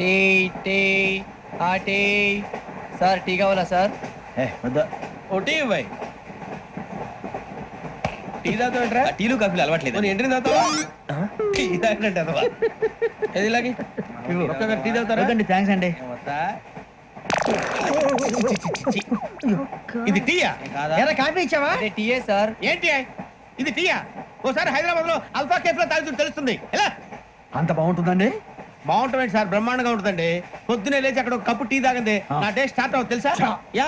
Tea tea ఆ tea sir tea కావాలా sir? O T ఇవ్వాయి. Tea తాగుతాంట్రా? టీలు కాఫీలు అలవాట్లేదు. ఏంటి తాగుతావా? టీ తాగినట్టు అదవా? ఏది ఇలాగే ఒక్కొక్క టీ తాగుతారా? థ్యాంక్స్ అండి. ఇది టీయా? కాఫీ ఇచ్చావా? టీయే సార్. ఏంటి ఇది టీయా? ఓసారి హైదరాబాద్ లో అల్ఫా కేఫ్ లో తాగుతూ తెలుస్తుంది. ఎలా అంత బాగుంటుందండి? బాగుంటుంది సార్, బ్రహ్మాండంగా ఉంటుందండి. పొద్దునే లేచి అక్కడ ఒక కప్పు టీ తాగింది నా డే స్టార్ట్ అవుతుంది తెలుసా? యా.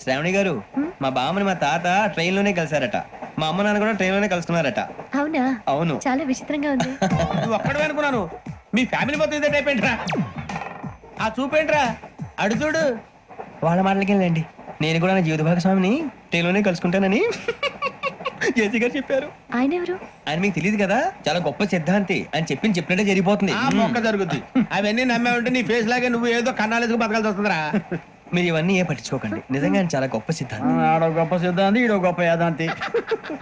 శ్రావణి గారు, మా బామ్మని మా తాత ట్రైన్ లోనే కలిసారట. మా అమ్మ నాన్న కూడా ట్రైన్ లోనే కలుసుకున్నారట. అవునా? అవును. చాలా విచిత్రంగా ఉంది. నువ్వు ఒక్కడే అనుకున్నాను, మీ ఫ్యామిలీ మొత్తం ఇదే టైప్ ఏంట్రా? ఆ చూపేంట్రా అడు చూడు. వాళ్ళ మాటలకి వెళ్ళండి. నేను కూడా నా జీవిత భాగస్వామిని ట్రైన్ లోనే కలుసుకుంటానని జేసీ గారు చెప్పారు. ఆయన ఎవరు? ఆయన మీకు తెలియదు కదా, చాలా గొప్ప సిద్ధాంతి అని చెప్పినట్టే జరిగిపోతుంది. ఆ మొక్క జరుగుద్ది. అవన్నీ నమ్మే ఉంటే నీ ఫేస్ లాగే నువ్వు ఏదో కన్నాలేసుకు బతకాల్సి వస్తుందిరా. మీరు ఇవన్నీ ఏ పట్టించుకోకండి. నిజంగా ఆయన చాలా గొప్ప సిద్ధాంతి. ఆడో గొప్ప సిద్ధాంతి, ఈడో గొప్ప యాదాంతి.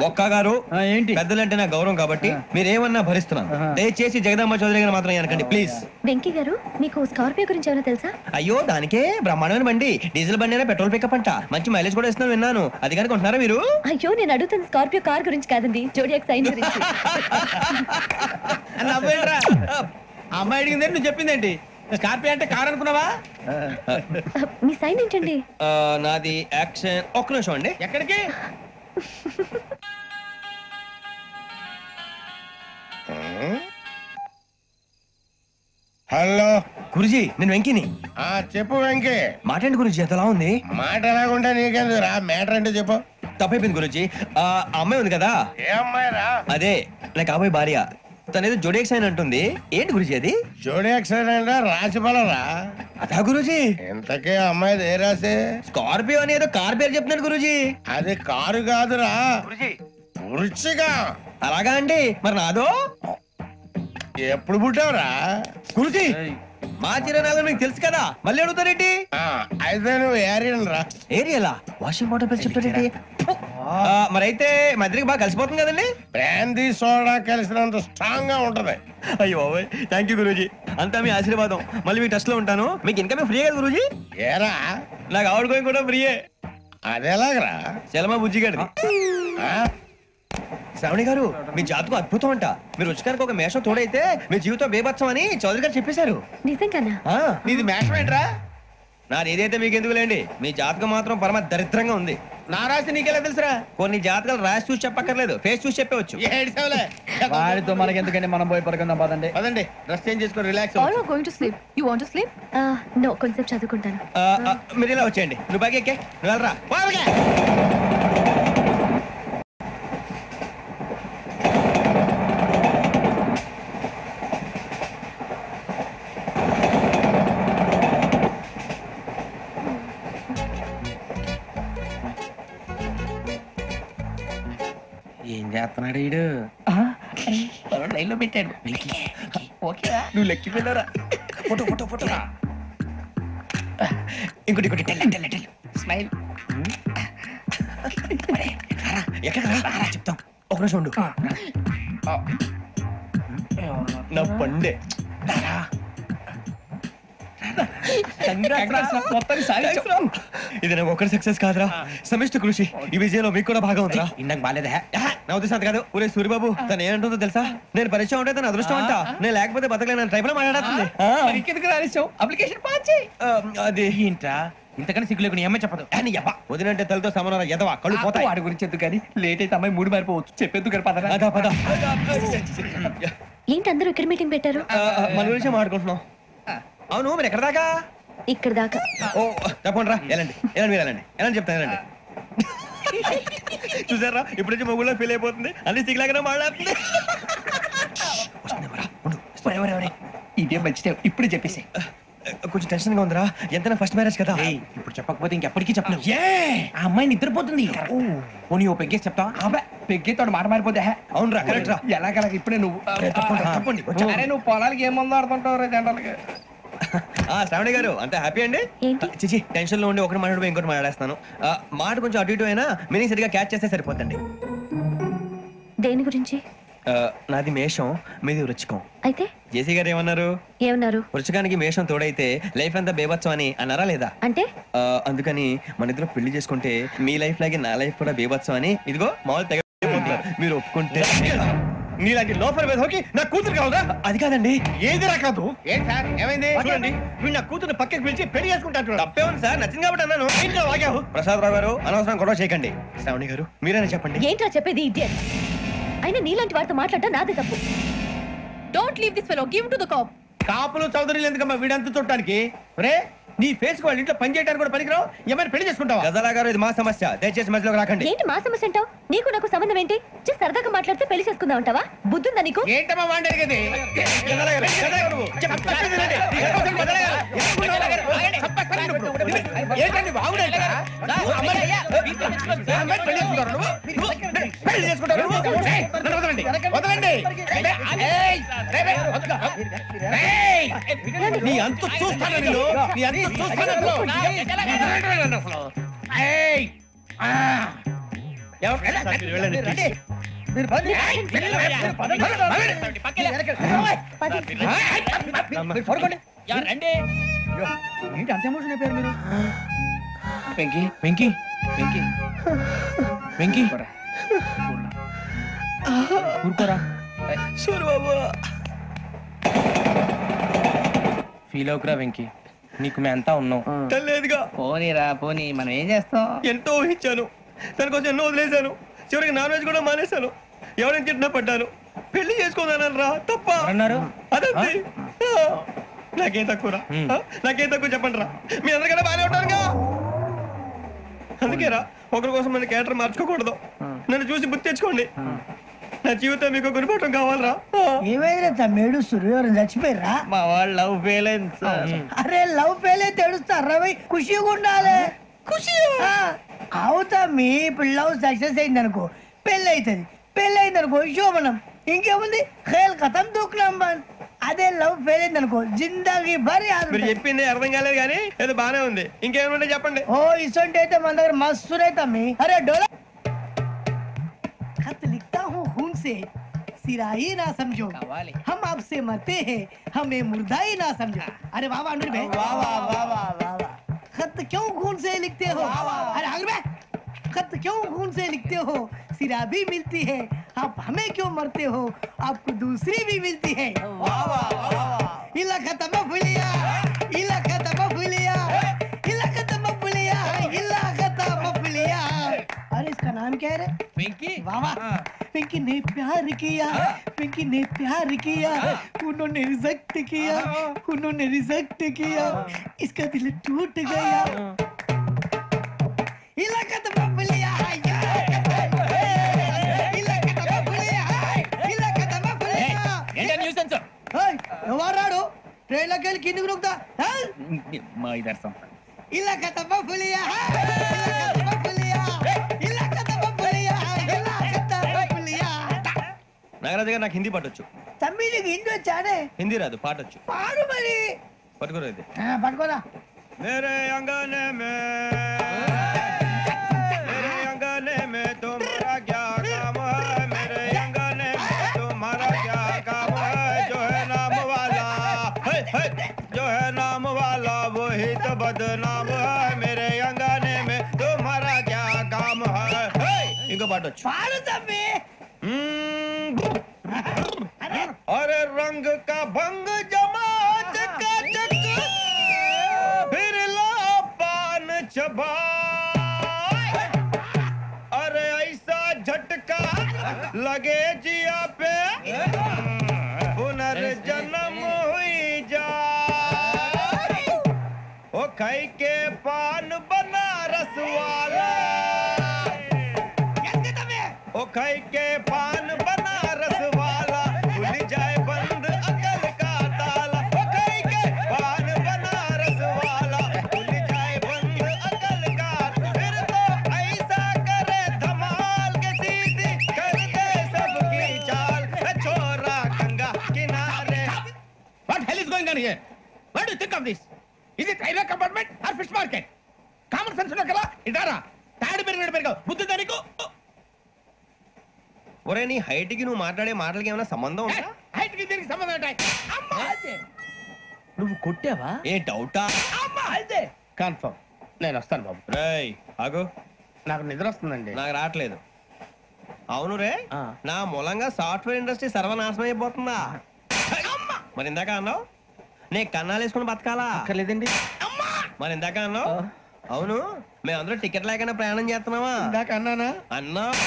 ఒక్క గారు ఏంటి? పెద్దలంటే నా గౌరవం కాబట్టి మీరేమన్నా భరిస్తున్నాను. దయచేసి జగదాంబ చౌదరి గారు మాత్రం అనకండి ప్లీజ్. వెంకీ గారు, మీకు స్కార్పియో గురించి ఏమైనా తెలుసా? అయ్యో, దానికే బ్రహ్మాండమైన బండి. డీజిల్ బండి అయినా పెట్రోల్ పికప్ అంట. మంచి మైలేజ్ కూడా ఇస్తున్నాను విన్నాను. అది కనుక కొంటున్నారా మీరు? అయ్యో, నేను అడుగుతుంది స్కార్పియో కార్ గురించి కాదండి, జోడియాక్ సైన్ గురించి. నవ్వేంట్రా? అమ్మాయి అడిగిందేంటి, నువ్వు చెప్పిందేంటి? స్కార్పియో అంటే కార్ అనుకున్నావా? మీ సైన్ ఏంటండి? నాది యాక్షన్. ఒక్క నిమిషం అండి. ఎక్కడికి? హలో గురుజీ, నేను వెంకిని. చెప్పు వెంకీ. మాట్లాడండి గురుజీ, ఎంతలా ఉంది? మాట ఎలాగుంటా నీకెందుకు రా, మ్యాటర్ అంటే చెప్పు. తప్పైపోయింది గురుజీ. ఆ అమ్మాయి ఉంది కదా, ఏ అమ్మాయి రా? అదే నా కాబోయే భార్య. తనేదో జోడేక్స్ అని అంటుంది. ఏంటి గురుజీ అది? జోడి యాక్సిడెంట్ రాసి పలరా? అదా గురుజీ? ఇంతకీ అమ్మాయి ఏ రాసి? స్కార్పియో అని ఏదో కార్ పేరు చెప్తున్నాడు గురుజీ. అది కారు కాదురా, పురుచిగా. అలాగా అండి, మరి నాదో? ఎప్పుడు పుట్టావురా? గురుజీ, మా చిరనాలు మీకు తెలుసు కదా, మళ్ళీ అడుగుతారేంటి? అయితే నువ్వు ఏరియన్ రా. ఏరియలా? వాషింగ్ వాటర్ పేరు చెప్తారేంటి? మరైతే మా ఇద్దరికి బాగా కలిసిపోతుంది కదండి. బ్రాందీ సోడా కలిసినంత స్ట్రాంగ్ గా ఉంటది. అయ్యో థ్యాంక్ యూ గురూజీ, అంతా మీ ఆశీర్వాదం. మళ్ళీ మీ టెస్ట్ లో ఉంటాను. మీకు ఇన్కమ్ ఫ్రీ కదా గురూజీ? ఏరా, నాకు ఆవిడ గోయింగ్ కూడా ఫ్రీయే. అదేలాగరా? చలమా బుజ్జి గారిది. శ్రావణి గారు, మీ జాతకం అద్భుతం అంట. మీరు రుచికానికి ఒక మేషం తోడైతే మీ జీవితం బేబత్సం అని చౌదరి గారు చెప్పేశారు. నిజంగానా? నీది మేషం ఏంట్రా? నాది ఏదైతే మీకు ఎందుకు లేండి, మీ జాతకం మాత్రం పరమ దరిద్రంగా ఉంది. నా రాసి నీకెలా తెలుసురా? కొన్ని జాతకాలు రాసి చూసి చెప్పక్కర్లేదు, ఫేస్ చూసి చెప్పవచ్చు. వాడితో మనకి ఎందుకండి, మనం పోయి పడుకుందాం పదండి. పదండి, డ్రెస్ చేంజ్ చేసుకొని relax. All are going to sleep. You want to sleep? No, కొంచెం చదువుకుంటాను. మీరు ఇలా వచ్చేయండి. నువ్వు బాగా ఎక్కే, నువ్వు వెళ్ళరా. ఏం చేస్తున్నాడు వీడు? లైన్ లో పెట్టాడు. ఓకేరా, నువ్వు లెక్కిపోయినారా? Photo photo photo. ఇంకోటి ఇంకోటి. స్మైల్. ఎక్కడ చెప్తాం, ఒక నిమిషం ఉండు. నా పండే. ఇది నాకు ఒకరి సక్సెస్ కాదురా, సమిష్టి కృషి. ఈ విజయంలో మీకు కూడా భాగం ఉందిరా. ఇందాక బాగాలేదా? నా ఉద్దేశం కాదు. ఊరే సూర్యబాబు, తను ఏమంటుందో తెలుసా? నేను పరిచయం ఉంటే తన అదృష్టం అంట. నేను లేకపోతే బతకలేను ట్రైబ్ లో మాట్లాడుతుంది. అప్లికేషన్ పాస్ చేయి. అది ఏంట్రా ఇంతకన్నా సిగ్గు లేకుండా ఏమై చెప్పదు. వదినంటే తలతో సమానం ఎదవా, కళ్ళు పోతాయి. వాడి గురించి ఎందుకు కానీ, లేట్ అయితే అమ్మాయి మూడు మారిపోవచ్చు. చెప్పేందుకు కానీ పద. అదా పద. ఏంటి అందరూ ఇక్కడ మీటింగ్ పెట్టారు? మన గురించి మాట్లాడుకుంటున్నాం. అవును, మీరు ఎక్కడ దాకా? ఇక్కడ దాకా. ఓ తప్పకుండా రా, వెళ్ళండి వెళ్ళండి, మీరు వెళ్ళండి వెళ్ళండి, చెప్తాను వెళ్ళండి. చూసారా, ఇప్పుడు నుంచి మొగుల్లో ఫీల్ అయిపోతుంది. అన్ని సిగ్లాగానే మాట్లాడుతుంది. ఇదే మంచిదే, ఇప్పుడు చెప్పేసి. కొంచెం టెన్షన్ గా ఉందిరా, ఎంతైనా ఫస్ట్ మ్యారేజ్ కదా. ఇప్పుడు చెప్పకపోతే ఇంకెప్పటికీ చెప్పలేవు. ఆ అమ్మాయి నిద్రపోతుంది. పోనీ ఓ పెగ్గేసి చెప్తావా? అబ్బా, పెగ్గేతో మాట మారిపోతే. అవునరా, కరెక్ట్ రా. ఎలాగలా ఇప్పుడే నువ్వు తప్పండి. అరే నువ్వు పొలాలకి ఏముందో ఆడుతుంటావు రే జనరల్గా. శ్రావణి గారు, అంతే హ్యాపీ అండి? చిచి, టెన్షన్ లో ఉండి ఒకటి మాట్లాడిపోయి ఇంకోటి మాట్లాడేస్తాను. మాట కొంచెం అటు ఇటు అయినా మీనింగ్ సరిగా క్యాచ్ చేస్తే సరిపోతండి. దేని గురించి? నాది మేషం, మీది వృచ్చికం. అయితే జేసీ గారు ఏమన్నారు? ఏమన్నారు? వృచ్చికానికి మేషం తోడైతే లైఫ్ అంతా బేబత్సం అని అన్నారా లేదా? అంటే అందుకని మన ఇద్దరు పెళ్లి చేసుకుంటే మీ లైఫ్ లాగే నా లైఫ్ కూడా బేబత్సం అని ఇదిగో మామూలు తెగ మీరు ఒప్పుకుంటే. నీలాంటి లోపల వేధోకి నా కూతురు కావదా? అది కాదండి. ఏది రాకాదు. ఏం సార్ ఏమైంది? చూడండి వీడు నా కూతురు పక్కకి పిలిచి పెళ్లి చేసుకుంటాను. తప్పే ఉంది సార్, నచ్చింది కాబట్టి అన్నాను. ఇంట్లో వాగావు. ప్రసాద్ రావు గారు అనవసరం గొడవ చేయకండి. శ్రావణి గారు మీరైనా చెప్పండి. ఏంట్రా చెప్పేది ఇడియట్? అయినా నీలాంటి వారితో మాట్లాడటం నాదే తప్పు. Don't leave this fellow, give to the cop. కాపులు చౌదరులు ఎందుకమ్మా వీడంతా చూడటానికి? రే నీ ఫేస్ వాళ్ళ ఇంట్లో పని చేయడానికి కూడా పనికిరావు. ఏమైనా పెళ్లి చేసుకుంటావా? గజాలా గారు ఇది మా సమస్య, దయచేసి మధ్యలోకి రాకండి. ఏంటి మా సమస్య అంటావు? నీకు నాకు సంబంధం ఏంటి? జస్ట్ సరదాగా మాట్లాడితే పెళ్లి చేసుకుందాం అంటావా? బుద్ధుందా నీకు? ఏంటమ్మా వాడేది? గజాలా గారు, గజాలా గారు నువ్వు. ఏంటండి బాగుండే పెళ్లి చేసుకుంటారు. వదలండి. నీ అంత చూస్తాను నేను. నీ అంత చూస్తాను. ఏంటి అంత ఎమోషన్ అయిపోయారు మీరు? వెంకీ వెంకీ వెంకీ వెంకీ ఊరుకోరా. ఫీల్ అవుకురా వెంకీ, నీకు మేమంతా ఉన్నాం. లేదుగా. పోనీరా పోనీ, మనం ఏం చేస్తాం? ఎంతో ఊహించాను, దానికోసం ఎన్నో వదిలేశాను. చివరికి నాన్ వెజ్ కూడా మానేశాను. ఎవరైనా తిట్టినా పడ్డాను. పెళ్లి చేసుకోదానని రా తప్ప అన్నారు. అదంతే. నాకేం తక్కువరా? నాకేం తక్కువ చెప్పండి రా. మీ అందరికన్నా బాగానే ఉంటారుగా. అందుకేరా ఒకరి కోసం మన క్యారెక్టర్ మార్చుకోకూడదు. నన్ను చూసి గుర్తు తెచ్చుకోండి. నా జీవితం మీకు గురిపటం కావాలరా. ఏమైనా తమ్మేడు సూర్యవరం చచ్చిపోయిరా? మా వాళ్ళు లవ్ ఫెయిల్ అయింది సార్. అరే లవ్ ఫెయిల్ అయితే ఏడుస్తారా? ఖుషిగా ఉండాలి. ఖుషి అవుతా. మీ ఇప్పుడు లవ్ సక్సెస్ అయింది అనుకో పెళ్ళి అవుతుంది. పెళ్ళి అయింది అనుకో శోభనం. ఇంకేముంది ఖేల్ కథం దూకునాం బాన్. అదే లవ్ ఫెయిల్ అయింది అనుకో జిందగీ భరి. మీరు చెప్పింది అర్థం కాలేదు కానీ ఏదో బానే ఉంది. ఇంకేమైనా చెప్పండి. ఓ ఇసొంటి అయితే మన దగ్గర మస్తునే తమ్మి. అరే డోలా खत लिखता हूँ खून से सिरा ही ना समझो, हम आपसे मरते हैं हमें मुर्दा ही ना समझो. अरे वाह वाह अनुर भाई, वाह वाह वाह वाह वाह. खत क्यों खून से लिखते हो? अरे अनुर भाई खत क्यों खून से लिखते हो? सिरा भी मिलती है, आप हमें क्यों मरते हो? आपको दूसरी भी मिलती है. वाह वाह वाह. इला खत्म फुलिया, इला खत्म फुलिया, इला खत्म फुलिया, इला खत्म फुलिया. अरे इसका नाम क्या है रे? వెంకీ वाह वाह. पिंकी ने प्यार किया, पिंकी ने प्यार किया, उन्होंने रिजेक्ट किया, उन्होंने रिजेक्ट किया, इसका दिल टूट गया. इलाका तो बबलिया है, इलाका तो बबलिया है, इलाका तो बबलिया. ఏంటో న్యూసెన్స్. ओए ఎవరాడు ట్రైన్ లోకి వెళ్ళి కిందికి నొక్కుతా? మా ఇదర్సం इलाका तो बबलिया है, इलाका तो बबलिया, इलाका तो बबलिया, इलाका तो बबलिया. నాగరాజు గారు నాకు హిందీ పాటొచ్చు. తమ్మి నీకు హిందీ వచ్చానే? హిందీ రాదు, పాటొచ్చు. పాడు మరి. పట్టుకోరు అయితే. పట్టుకోరా. मेरे अंगने में तुम्हारा क्या काम है? मेरे अंगने में तुम्हारा क्या काम है? जो है नाम वाला, जो है नाम वाला वही तो बदनाम है. मेरे अंगने में तुम्हारा क्या काम है? इनको बाटो పాడు తమ్మి. अरे रंग का भंग जमा चकाचक फिर ला पान चबा. अरे ऐसा झटका लगे जिया पे पुनर्जन्म हुई जा. ओ खाई के पान बनारस वाला, ओ खाई के पान बनारस वाला खुल जाए बंद अकल का ताला. ओ खाई के पान बनारस वाला खुल जाए बंद अकल का. फिर तो ऐसा करे धमाल के सीधी कर दे सबकी चाल. छोरा गंगा किनारे. What hell is going on here? What do you think of this? Is it railway compartment or fish market? Common sense ఉన్నా కదా ఇటారా. తాడు పెరిగినట్టు పెరిగావు. బుద్ధి దానికి ఒరే నీ హైట్ కి నువ్వు మాట్లాడే మాటలకి ఏమైనా సంబంధం ఉందా? హైట్ కి దీనికి సంబంధం ఉంటాయి. అమ్మా అదే. నువ్వు కొట్టావా? ఏ డౌటా? అమ్మా అదే. కన్ఫర్మ్. నేను వస్తాను బాబు. రేయ్ ఆగు, నాకు నిద్ర వస్తుందండి. నాకు రావట్లేదు. అవును రే, నా మూలంగా సాఫ్ట్వేర్ ఇండస్ట్రీ సర్వనాశనం అయిపోతుందా? మరి ఇందాక అన్నావు నే కన్నాలు వేసుకుని బతకాలా? లేదండి. మరి ఇందాక అన్నావు అవును మేమందరూ టికెట్ లేకుండా ప్రయాణం చేస్తున్నావా? ఇందాక అన్నానా? అన్నావు.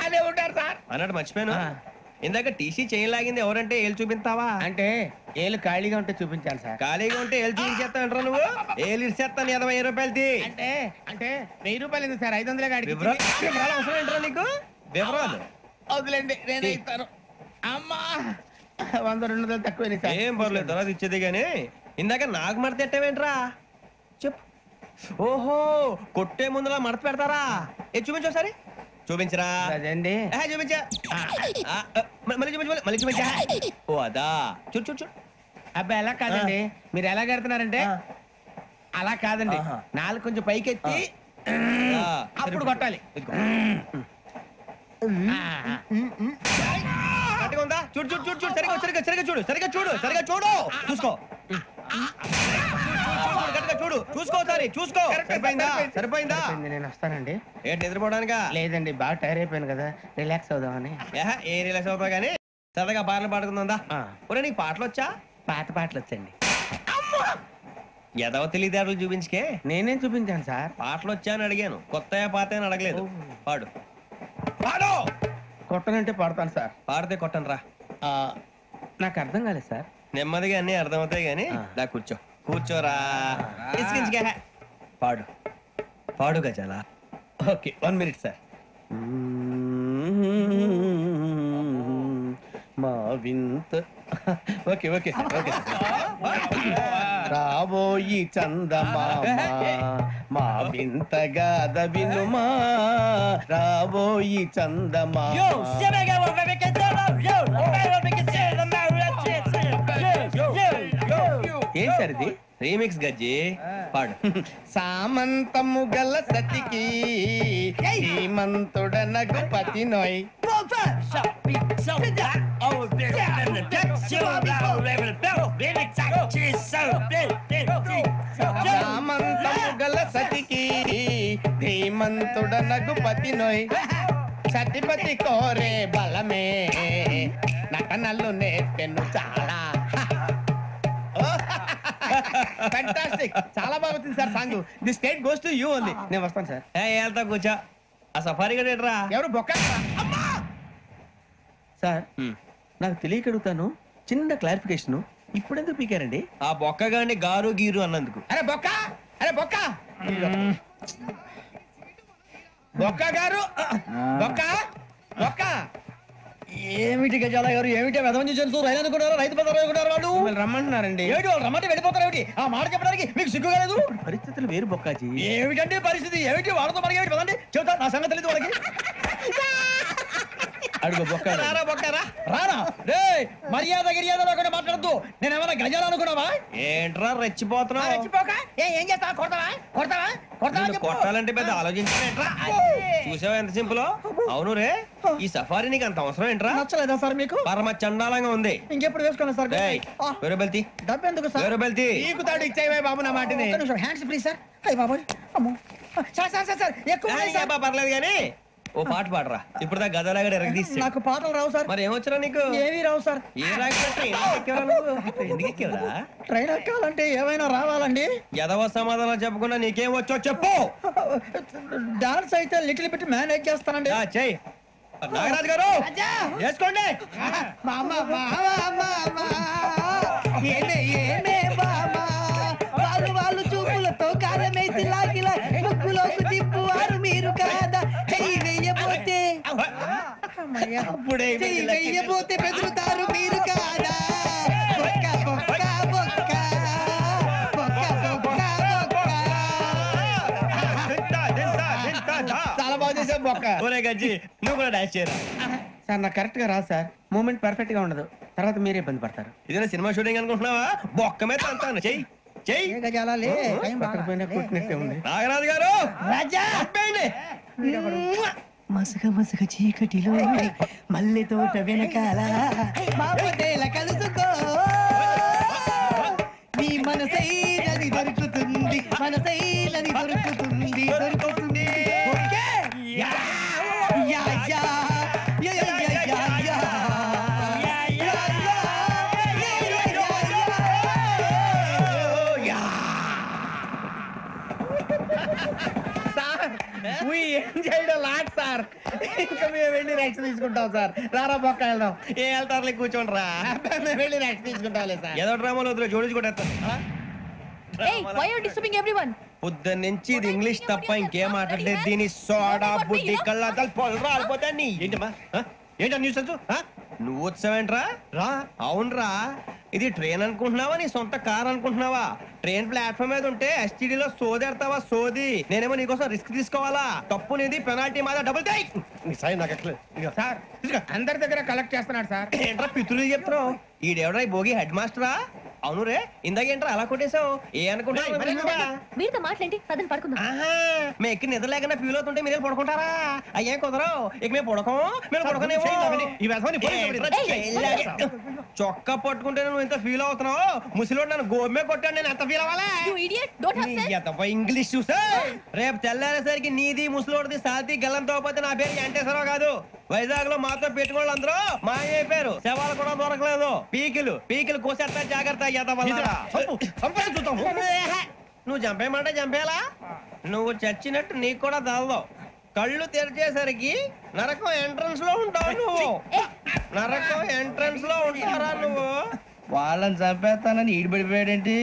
అదే ఉంటారు సార్. అన్నట్టు మర్చిపోయాను, ఇందాక టీసీ చేయి లాగింది ఎవరంటే ఏళ్ళు చూపిస్తావా? అంటే ఏళ్ళు ఖాళీగా ఉంటే చూపించాలి సార్. ఖాళీగా ఉంటే ఏళ్ళు చూపించేస్తానంటారా నువ్వు? ఏళ్ళు ఇచ్చేస్తాను 20 రూపాయలది. అంటే అంటే 1000 రూపాయలు ఎందుకు సార్? 500 గాడికి వివరాలు అవసరం ఏంటరా నీకు? వివరాలు వదిలేండి, నేనే ఇస్తాను. అమ్మా 100 200 తక్కువ సార్. ఏం పర్లేదు, తర్వాత ఇచ్చేది గానీ ఇందాక నాకు మడత ఎట్టవేంట్రా చెప్పు. ఓహో కొట్టే ముందులా మడత పెడతారా? ఏ చూపించు ఒకసారి. చూపించరా? అదండి. చూపించా. మళ్ళీ చూపించు, మళ్ళీ చూపించా. ఓ అదా, చూడు చూడు చూడు. అబ్బాయి ఎలా కాదండి, మీరు ఎలా కడుతున్నారంటే అలా కాదండి. నాలుగు కొంచెం పైకెత్తి అప్పుడు కొట్టాలి. గట్టిగా ఉందా? చూడు చూడు చూడు చూడు, సరిగా సరిగా సరిగా చూడు, సరిగా చూడు, సరిగా చూడు, చూసుకో. గట్టిగా చూడు, చూసుకో సరే చూసుకో. సరిపోయిందా? సరిపోయిందా? నేను వస్తానండి. ఏంటి నిద్రపోవడానికా? లేదండి, బాగా టైర్ అయిపోయాను కదా, రిలాక్స్ అవుదామని. ఏ రిలాక్స్ అవుతావు కానీ సరదాగా పాటలు పాడుకుందా? ఒరే నీకు పాటలు వచ్చా? పాత పాటలు వచ్చండి. ఎదవ తెలివితేటలు చూపించుకే. నేనేం చూపించాను సార్? పాటలు వచ్చా అని అడిగాను, కొత్త పాత అని అడగలేదు. పాడు పాడు. కొట్టనంటే పాడతాను సార్. పాడితే కొట్టను రా. నాకు అర్థం కాలేదు సార్. నెమ్మదిగా అన్ని అర్థమవుతాయి గానీ దా కూర్చో. కూర్చోరా. ఇసుకించుకే. పాడు పాడు గజాల. Okay 1 minute sir. మా వింత. Okay okay sir, okay sir. రాబోయి చందమామ మా వింతగా వినుమా, రాబోయి చందమామ. ఏం సార్ ఇది? రీమిక్స్ గజ్జి. పాడు. సామంతము గల సతికి శ్రీమంతుడనగు పతి నోయ్. సామంతము గల సతికి ధీమంతుడనగు పతి నోయ్. సతిపతి కోరే బలమే నటనలు నేర్పెను చాలా. ఫ్యాంటాస్టిక్, చాలా బాగా వచ్చింది sir song. The state goes to you only. నేను వస్తాను సార్. వెళ్తా కూర్చో. ఆ సఫారీ గడేట్రా. ఎవరు బొక్క సార్? నాకు తెలియక అడుగుతాను, చిన్న క్లారిఫికేషన్. ఇప్పుడు ఎందుకు పీకారండి? ఆ బొక్క గాని గారు గీరు అన్నందుకు. అరే బొక్క, అరే బొక్క, బొక్క గారు, బొక్క బొక్క. ఏమిటి గజాల గారు, ఏమిటి వెదవని చూసి రైలు అనుకున్నారా? రైతు బజార్ అనుకున్నారు వాళ్ళు. మిమ్మల్ని రమ్మంటున్నారండి. ఏమిటి వాళ్ళు రమ్మంటే వెళ్ళిపోతారు? ఏమిటి ఆ మాట చెప్పడానికి మీకు సిగ్గు కాలేదు? పరిస్థితులు వేరు బొక్కాజీ. ఏమిటంటే పరిస్థితి? ఏమిటి వాళ్ళతో మనకి ఏమిటి పదండి చెబుతా, నా సంగతి తెలియదు వాళ్ళకి. అడుగు బొక్క. రారా బొక్కరా. రానా రే, మర్యాద గిర్యాద లేకుండా మాట్లాడద్దు. నేనేమన్నా గజాలు అనుకున్నావా? ఏంట్రా రెచ్చిపోతున్నావు? ఏం చేస్తావా? కొడతావా? కొడతావా? కొడతావా? నిన్ను కొట్టాలంటే పెద్ద ఆలోచించానేంట్రా. చూసావా ఎంత సింపుల్? అవును రే, ఈ సఫారీ నీకు అంత అవసరం ఏంట్రా? నచ్చలేదా సార్ మీకు? పరమ చండాలంగా ఉంది. ఇంకెప్పుడు వేసుకోండి సార్. వేరే బెల్తి, డబ్బు ఎందుకు సార్? వేరే బెల్తి. నీకు తాడు ఇచ్చాయి బాబు నా మాటని. Hands please sir. అయ్యి బాబోయ్, అమ్మో సార్ సార్ సార్ సార్ ఎక్కువ ఉన్నాయి సార్. పర్లేదు కానీ ఓ పాట పాడరా. ఇప్పుడు దా గదలాగడ ఎరగదీసి. నాకు పాటలు రావు సార్. మరి ఏమొచ్చరా నీకు? ఏమీ రావు సార్. ఏ రాకపోతే ఎందుకు ఎక్కేవరా? ట్రైన్ ఎక్కాలంటే ఏమైనా రావాలండి. ఎదవ సమాధానం చెప్పకుండా నీకేం వచ్చో చెప్పు. డాన్స్ అయితే లిటిల్ బిట్ మేనేజ్ చేస్తానండి. చెయ్యి. నాగరాజు గారు చేసుకోండి. వాళ్ళు చూపులతో కాలమేసి లాగిలా ముగ్గులోకి తిప్పువారు మీరు కాదా? చెయ్యి వెయ్యబోతే చెయ్యి వెయ్యబోతే బెదురుతారు మీరు కాదా? బొక్క బొక్క బొక్క బొక్క బొక్క బొక్క. చాలా బాగా చేసావు బొక్క. ఒరే గజ్జి నువ్వు కూడా డాన్స్ చేయరా. సార్ నాకు కరెక్ట్ గా రాదు సార్. మూమెంట్ పర్ఫెక్ట్ గా ఉండదు, తర్వాత మీరే ఇబ్బంది పడతారు. ఇదేనా సినిమా షూటింగ్ అనుకుంటున్నావా? బొక్క మీద అంతాను. చెయ్యి చెయ్యి. పక్కన పోయినా కొట్టినట్టే ఉంది. నాగరాజు గారు రాజా చెప్పండి. మసక మసక చీకటిలో మల్లె తోట వెనకాల మాపదేల కలుసుకో నీ మనసైనది దొరుకుతుంది మనసైనది దొరుకుతుంది దొరుకుతుంది okay yeah yeah yeah yeah yeah yeah yeah We enjoyed a lot, sir. ఇంకా మేము వెళ్ళి రెక్స్ తీసుకుంటాం సార్. రారా బొక్క వెళ్దాం. ఏ వెళ్తారులే కూర్చోండి రా. మేము వెళ్ళి రెక్స్ తీసుకుంటాంలే సార్. ఏదో డ్రామాలో వద్దు జోడించుకుంటారు. Hey, why are you disturbing everyone? పొద్దున్న నుంచి ఇది ఇంగ్లీష్ తప్ప ఇంకేం మాట్లాడలేదు. దీని సోడా బుద్ధి కళ్ళ పొలు రాలిపోతా నీ. ఏంటమ్మా ఏంటా న్యూస్ నువ్వు వచ్చావేంట్రా? రా. అవునరా, ఇది ట్రైన్ అనుకుంటున్నావా నీ సొంత కార్ అనుకుంటున్నావా? ట్రైన్ ప్లాట్ఫామ్ మీద ఉంటే ఎస్టీడీలో సోదేడతావా సోది? నేనేమో నీకోసం రిస్క్ తీసుకోవాలా? తప్పు నీది, పెనాల్టీ మాదా, డబుల్ టై. సార్ అందరి దగ్గర కలెక్ట్ చేస్తున్నాడు సార్. ఏంట్రా పితులు చెప్తున్నావు? ఈడెవడ్రా ఈ భోగి హెడ్ మాస్టరా? అవును రే, ఇందాకేంట్రా అలా కొట్టేశావు? ఏ అనుకుంటున్నావు? మీరుతో మాట్లాడి పదని పడుకుందాం. ఆహా, మేము ఎక్కి నిద్ర లేకుండా ఫీల్ అవుతుంటే మీరే పడుకుంటారా? అయ్యే కుదరవు. ఇక మేము పడకం, మేము పడకనేమో. చొక్కా పట్టుకుంటే నువ్వు ఎంత ఫీల్ అవుతున్నావు? ముసలివాడు నన్ను గోమే కొట్టాడు, నేను ఎంత ఫీల్ అవ్వాలా? You idiot, don't have sense. English చూసా రేపు తెల్లారేసరికి నీది ముసలోడిది సాతి గల్లంతో పోతే నా పేరు వెంకటేశ్వరరావు కాదు. వైజాగ్ లో మాతో పెట్టుకోళ్ళు అందరూ మాయైపోయారు. శవాలు కూడా దొరకలేదు. పీకిలు కోసేస్తా, జాగ్రత్త. నువ్వు చంపేయమంటే చంపేలా? నువ్వు చచ్చినట్టు నీకు కూడా తగదు. కళ్ళు తెరిచేసరికి నరకం ఎంట్రన్స్ లో ఉంటావు నువ్వు. నరకం ఎంట్రన్స్ లో ఉంటారా నువ్వు? వాళ్ళని చంపేస్తానని ఈడిపడిపోయాడేంటి?